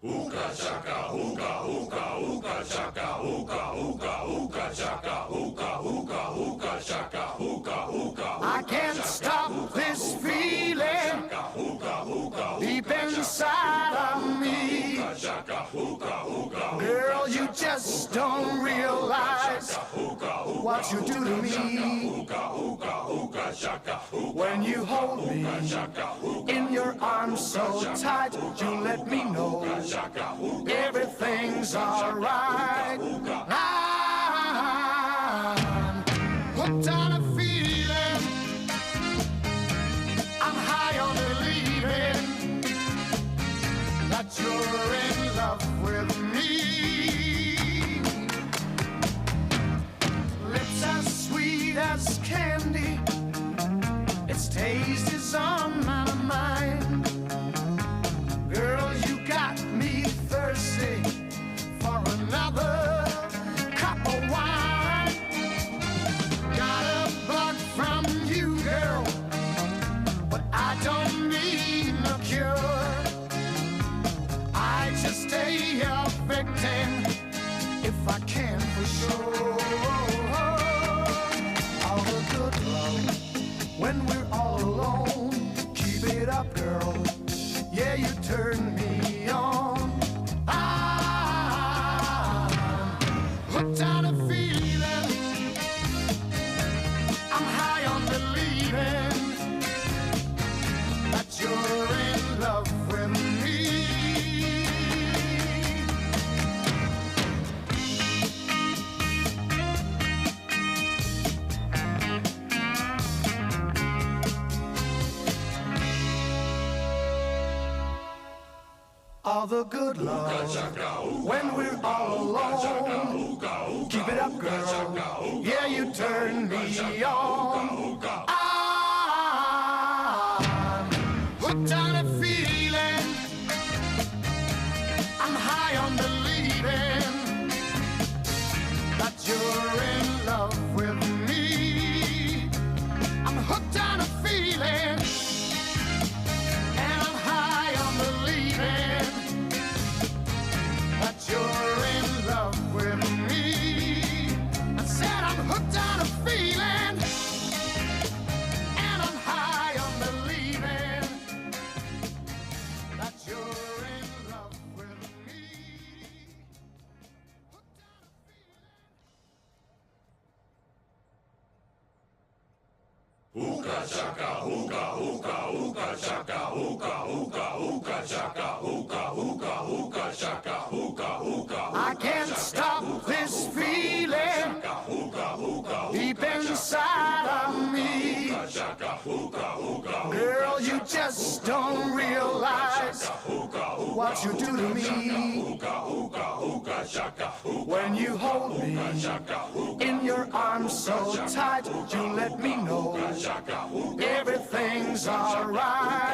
Hookah chaka, hookah, hookah, hookah chaka, hookah, hookah, hookah chaka, hookah, hookah, hookah chaka, hookah, hookah. I can't stop this feeling deep inside of me. Girl, you just don't realize what you do to me. When you hold me in your arms so tight, you let me know everything's alright. I'm hooked on a feeling, I'm high on believing that you're in love with me. Lips as sweet as candy, its taste is on my mind. Girl, you got me thirsty for another cup of wine. Got a bug from you, girl, but I don't need no cure. I just stay a victim if I can for sure. All the good love when we're all alone. Keep it up, girl. Yeah, you turn me on. I'm hooked on a feeling, I'm high on believing that you're in love with me. All the good love when we're all alone. Keep it up, girl. Yeah, you turn me on. I'm hooked on a feeling, I'm high on believing that you're in love with me. I'm hooked on a feeling, and I'm high on believing that you're in love with me. I said I'm hooked on a feeling, and I'm high on believing that you're in love with me. Hookah chaka, hookah, hookah, hookah chaka, hookah, hookah, hookah chaka, hookah, hookah, hookah chaka, hookah, hookah. I can't stop this feeling deep inside of me. Girl, you just don't realize what you do to me. When you hold me in your arms so tight, you let me know everything's alright.